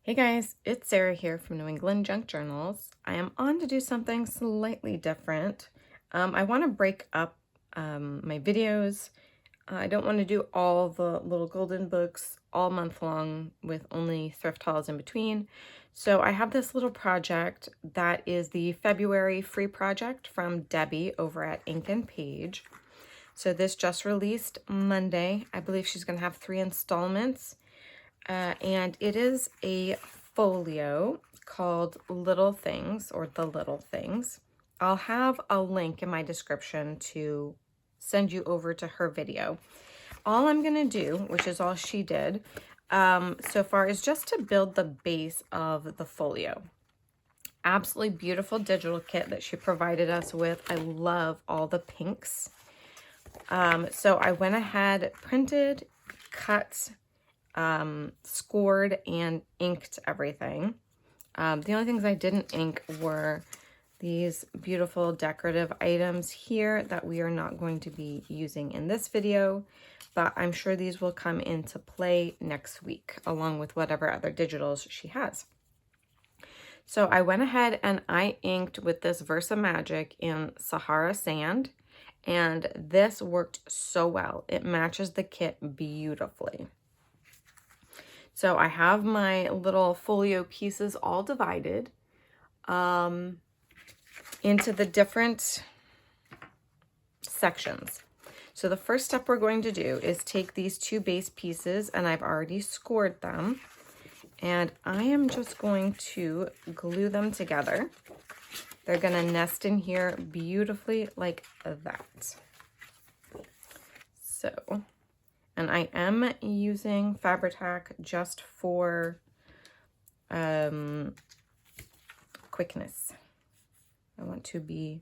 Hey guys, it's Sarah here from New England Junk Journals. I am on to do something slightly different. I want to break up my videos. I don't want to do all the little golden books all month long with only thrift hauls in between. So I have this little project that is the February free project from Debbie over at Ink and Page. So this just released Monday. I believe she's going to have 3 installments. And it is a folio called Little Things, or The Little Things. I'll have a link in my description to send you over to her video. All I'm going to do, which is all she did so far, is just to build the base of the folio. Absolutely beautiful digital kit that she provided us with. I love all the pinks. So I went ahead, printed, cut, scored, and inked everything. The only things I didn't ink were these beautiful decorative items here that we are not going to be using in this video, but I'm sure these will come into play next week along with whatever other digitals she has. So I went ahead and I inked with this Versa Magic in Sahara Sand, and this worked so well. It matches the kit beautifully. So I have my little folio pieces all divided into the different sections. So the first step we're going to do is take these 2 base pieces, and I've already scored them, and I am just going to glue them together. They're going to nest in here beautifully like that. So, and I am using Fabri-Tac just for quickness. I want to be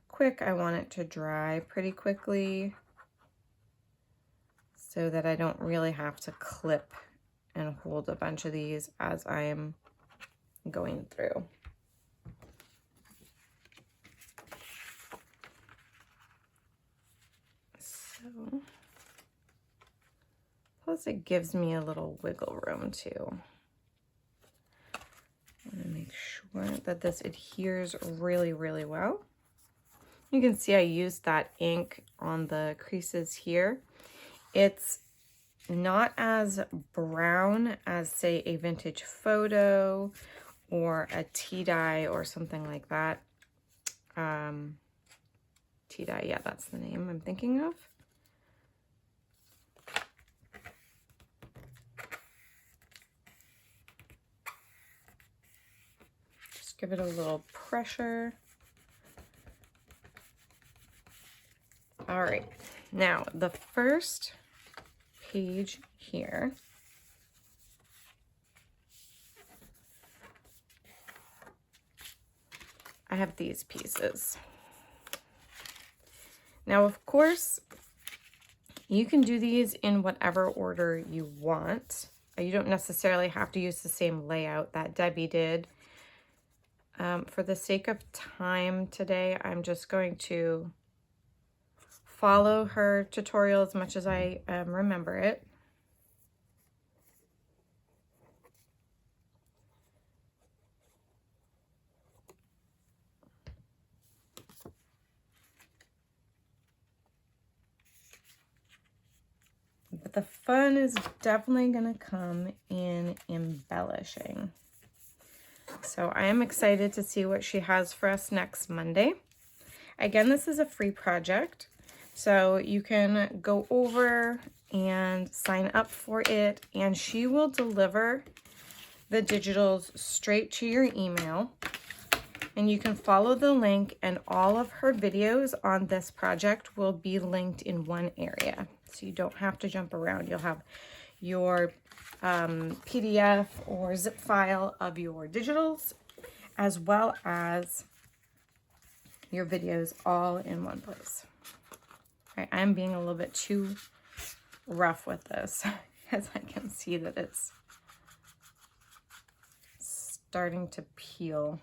quick. I want it to dry pretty quickly so that I don't really have to clip and hold a bunch of these as I am going through. So, plus it gives me a little wiggle room too. I want to make sure that this adheres really, really well. You can see I used that ink on the creases here. It's not as brown as, say, a vintage photo or a tea dye or something like that. Tea dye, yeah, that's the name I'm thinking of. Just give it a little pressure. All right, now the first page here, I have these pieces. Now, of course, you can do these in whatever order you want. You don't necessarily have to use the same layout that Debbie did. For the sake of time today, I'm just going to follow her tutorial as much as I remember it. But the fun is definitely going to come in embellishing. So I am excited to see what she has for us next Monday. Again, this is a free project, so you can go over and sign up for it, and she will deliver the digitals straight to your email. And you can follow the link, and all of her videos on this project will be linked in one area. So you don't have to jump around. You'll have your PDF or zip file of your digitals, as well as your videos all in one place. All right, I'm being a little bit too rough with this because I can see that it's starting to peel.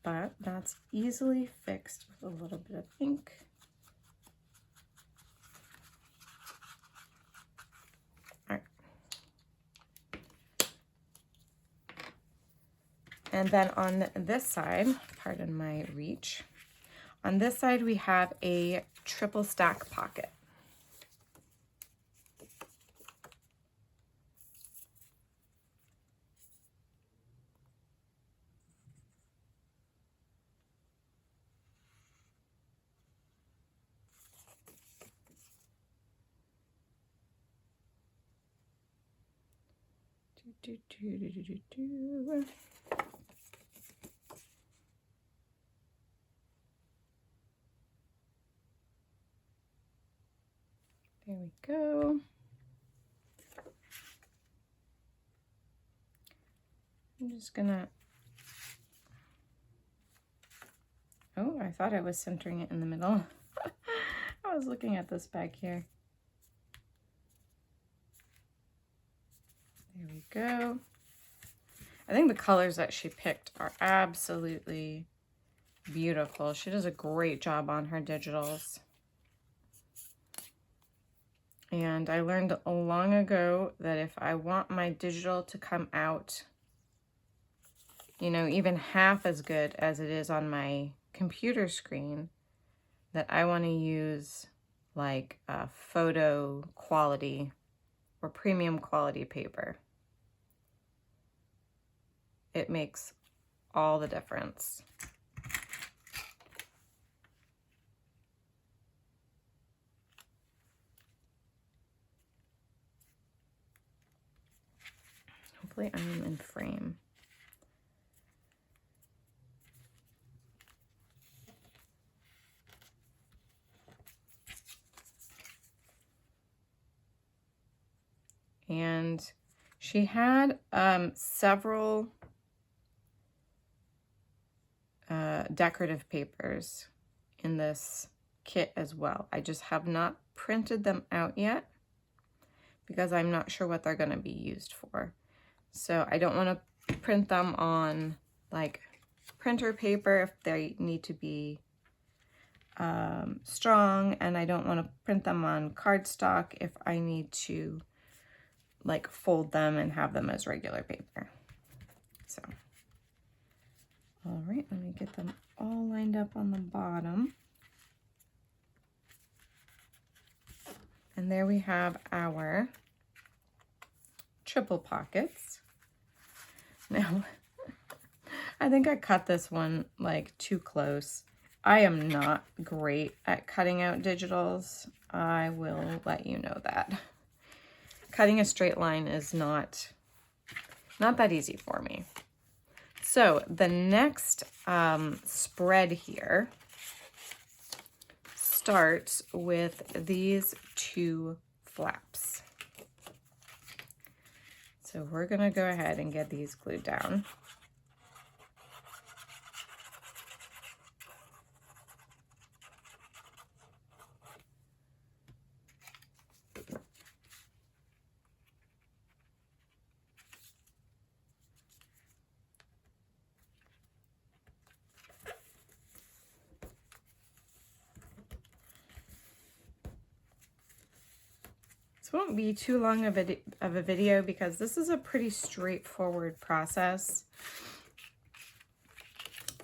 But that's easily fixed with a little bit of ink. And then on this side, pardon my reach, on this side we have a triple stack pocket. There we go. I'm just gonna, oh, I thought I was centering it in the middle. I was looking at this back here. There we go. I think the colors that she picked are absolutely beautiful. She does a great job on her digitals. And I learned long ago that if I want my digital to come out, you know, even half as good as it is on my computer screen, that I want to use like a photo quality or premium quality paper. It makes all the difference. Hopefully I am in frame. And she had several decorative papers in this kit as well. I just have not printed them out yet because I'm not sure what they're going to be used for. So I don't want to print them on like printer paper if they need to be strong, and I don't want to print them on cardstock if I need to like fold them and have them as regular paper. So, all right, let me get them all lined up on the bottom. And there we have our triple pockets. Now, I think I cut this one like too close. I am not great at cutting out digitals. I will let you know that. Cutting a straight line is not that easy for me. So the next spread here starts with these two flaps. So we're gonna go ahead and get these glued down. Won't be too long of a video because this is a pretty straightforward process.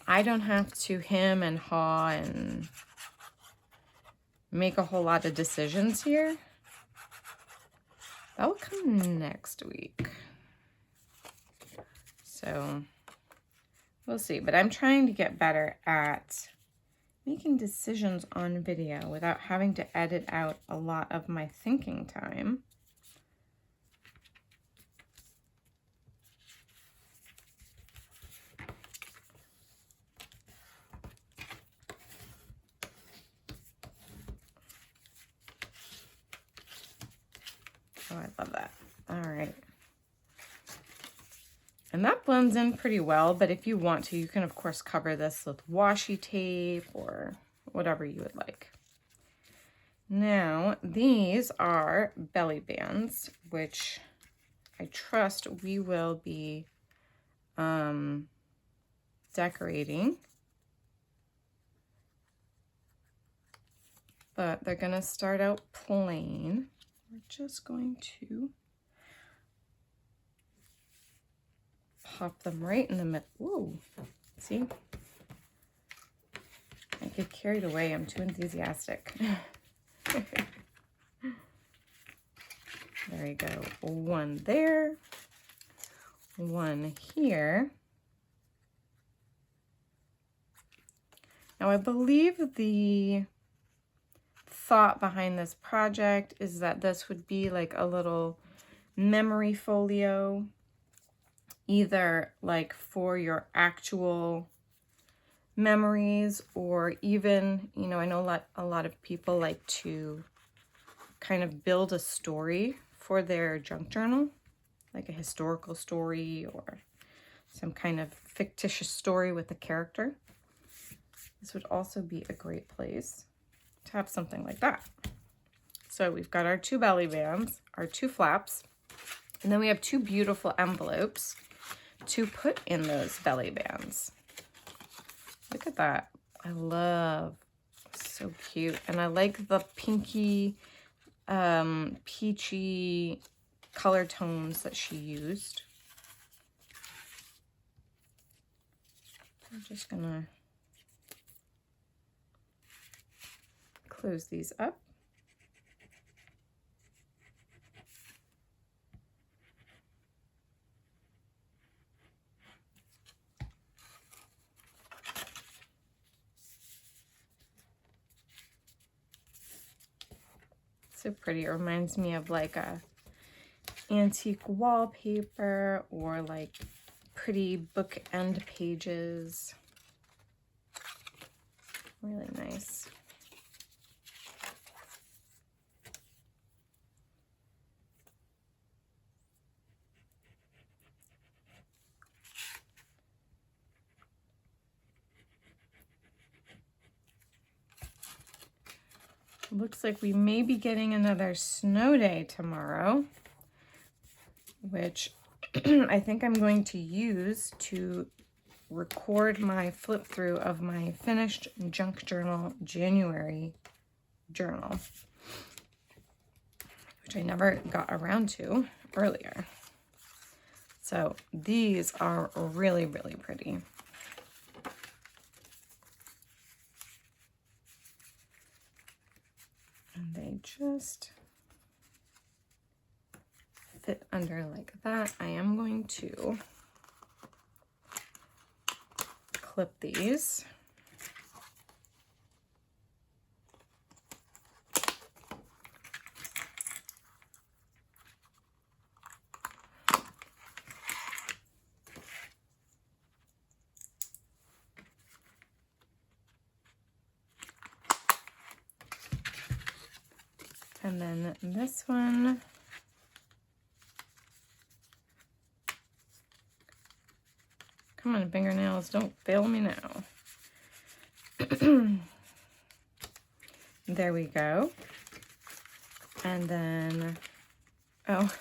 I don't have to hem and haw and make a whole lot of decisions here. That will come next week. So we'll see, but I'm trying to get better at making decisions on video without having to edit out a lot of my thinking time. Oh, I love that. All right. And that blends in pretty well, but if you want to, you can of course cover this with washi tape or whatever you would like. Now, these are belly bands, which I trust we will be decorating. But they're gonna start out plain. We're just going to pop them right in the middle. Ooh, see? I get carried away. I'm too enthusiastic. There we go. One there. One here. Now I believe the thought behind this project is that this would be like a little memory folio, either like for your actual memories, or even, you know, I know a lot of people like to kind of build a story for their junk journal, like a historical story or some kind of fictitious story with a character. This would also be a great place to have something like that. So we've got our 2 belly bands, our 2 flaps, and then we have 2 beautiful envelopes to put in those belly bands. Look at that. I love, so cute. And I like the pinky, peachy color tones that she used. I'm just gonna close these up. So pretty. It reminds me of like a antique wallpaper or like pretty bookend pages. Really nice. Looks like we may be getting another snow day tomorrow, which I think I'm going to use to record my flip through of my finished junk journal January journal, which I never got around to earlier. So these are really, really pretty. And they just fit under like that. I am going to clip these. And then this one, come on, fingernails, don't fail me now. There we go. And then, oh,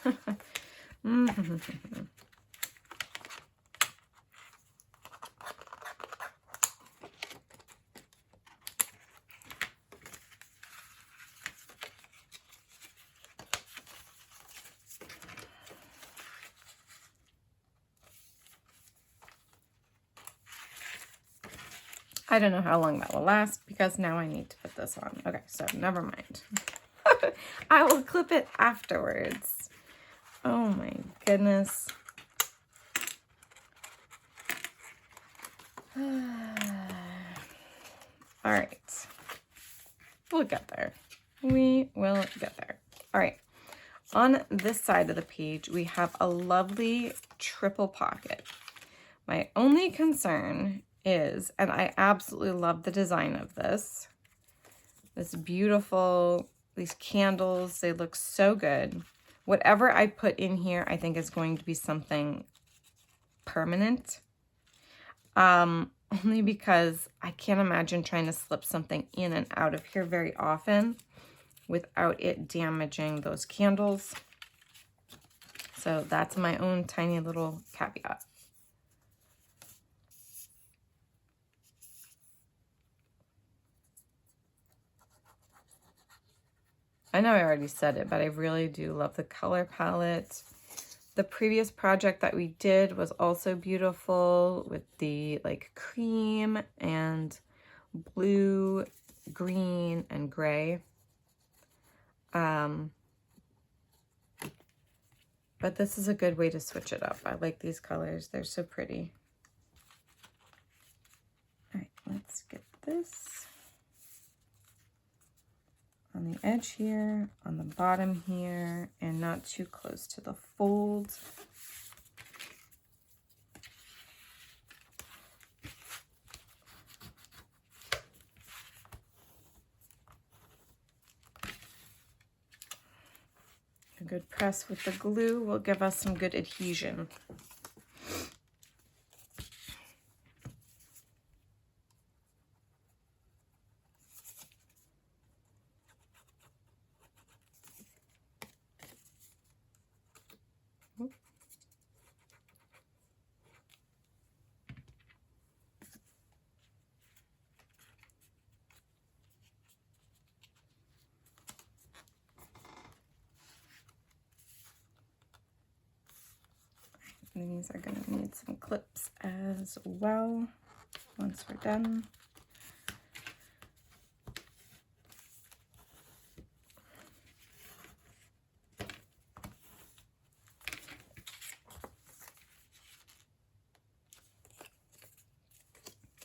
I don't know how long that will last because now I need to put this on. Okay, so never mind. I will clip it afterwards. Oh my goodness. All right. We'll get there. We will get there. All right. On this side of the page, we have a lovely triple pocket. My only concern is, and I absolutely love the design of this beautiful, these candles, they look so good. Whatever I put in here, I think is going to be something permanent. Only because I can't imagine trying to slip something in and out of here very often without it damaging those candles. So that's my own tiny little caveat. I know I already said it, but I really do love the color palette. The previous project that we did was also beautiful with the like cream and blue, green, and gray. But this is a good way to switch it up. I like these colors. They're so pretty. All right, let's get this on the edge here, on the bottom here, and not too close to the fold. A good press with the glue will give us some good adhesion. And these are going to need some clips as well once we're done.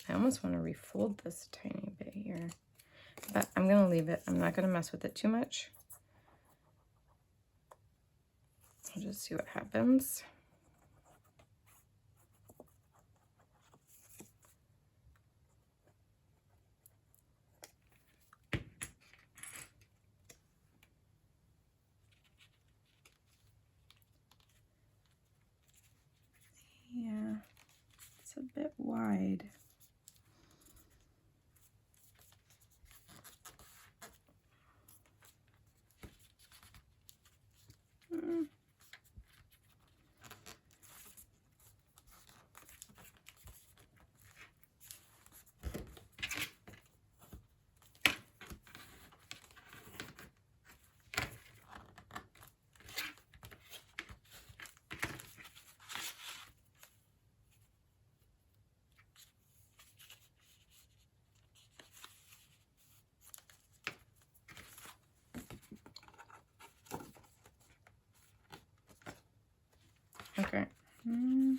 I almost want to refold this a tiny bit here, but I'm going to leave it. I'm not going to mess with it too much. I'll just see what happens. Yeah, it's a bit wide. Okay. All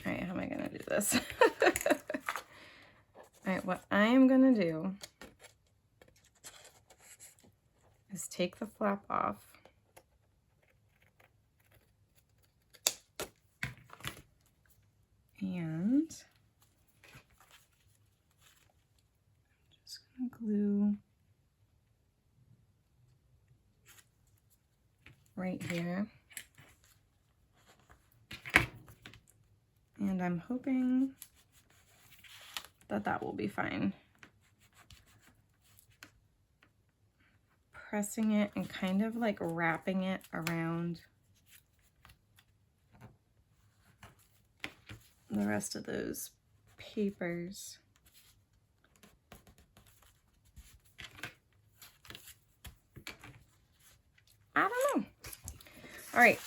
right, how am I gonna do this? All right, what I am gonna do is take the flap off. And I'm just gonna glue right here. And I'm hoping that that will be fine. Pressing it and kind of like wrapping it around the rest of those papers. I don't know. All right,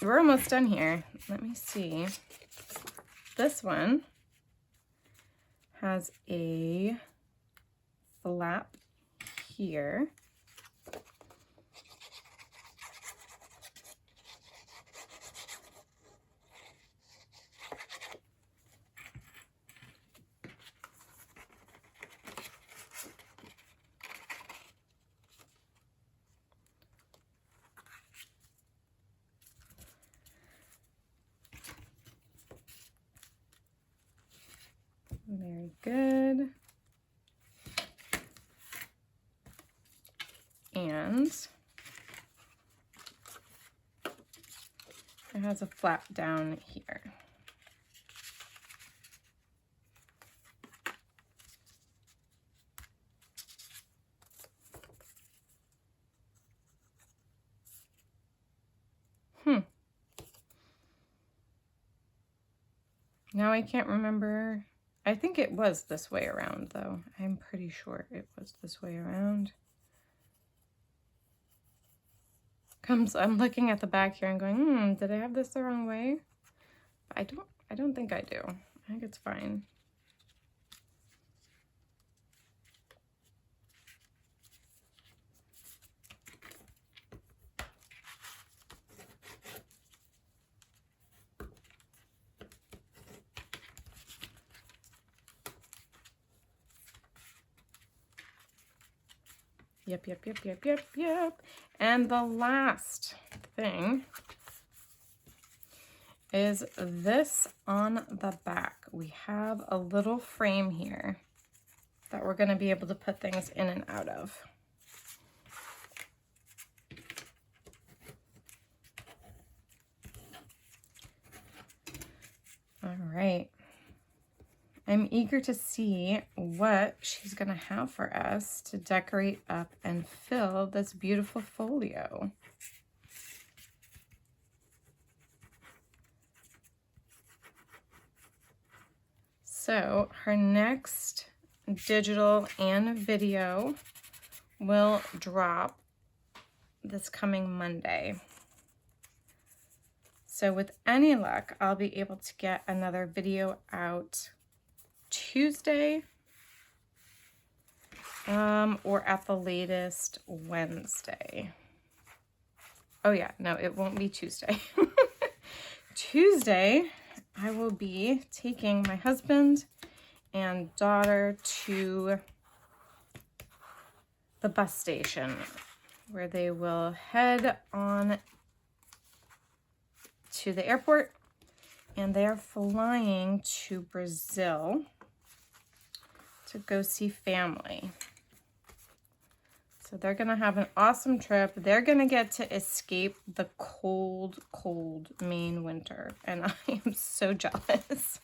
we're almost done here. Let me see. This one has a flap here. Very good. And it has a flap down here. Now I can't remember I think it was this way around though. I'm pretty sure it was this way around. I'm looking at the back here and going, did I have this the wrong way? I don't think I do. I think it's fine. Yep. And the last thing is this on the back. We have a little frame here that we're going to be able to put things in and out of. All right. I'm eager to see what she's going to have for us to decorate up and fill this beautiful folio. So her next digital and video will drop this coming Monday. So with any luck, I'll be able to get another video out Tuesday, or at the latest Wednesday. Oh yeah, no, it won't be Tuesday. Tuesday, I will be taking my husband and daughter to the bus station where they will head on to the airport, and they are flying to Brazil to go see family. So they're going to have an awesome trip. They're going to get to escape the cold, cold Maine winter. And I am so jealous.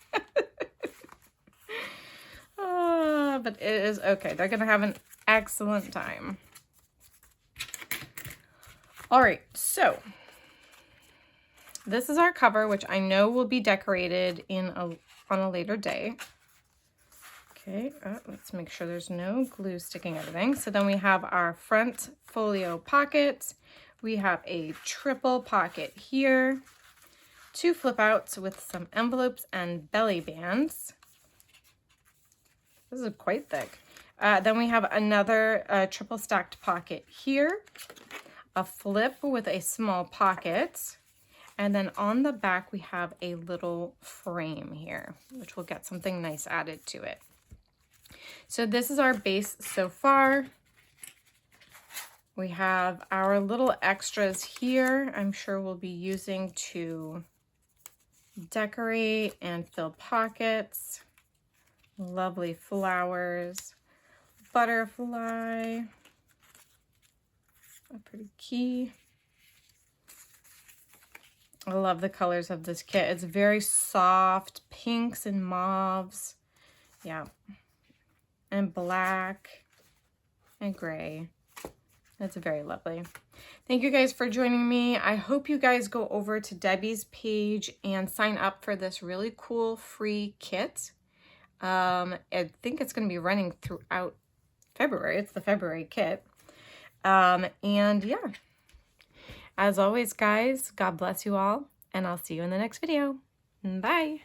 But it is okay. They're going to have an excellent time. All right. So this is our cover, which I know will be decorated on a later day. Okay, let's make sure there's no glue sticking everything. So then we have our front folio pocket. We have a triple pocket here, 2 flip outs with some envelopes and belly bands. This is quite thick. Then we have another triple stacked pocket here, a flip with a small pocket. And then on the back, we have a little frame here, which will get something nice added to it. So this is our base so far. We have our little extras here. I'm sure we'll be using to decorate and fill pockets. Lovely flowers, butterfly, a pretty key. I love the colors of this kit. It's very soft, pinks and mauves. Yeah. And black and gray. It's very lovely. Thank you guys for joining me. I hope you guys go over to Debbie's page and sign up for this really cool free kit. I think it's going to be running throughout February. It's the February kit. And yeah, as always, guys, God bless you all, and I'll see you in the next video. Bye.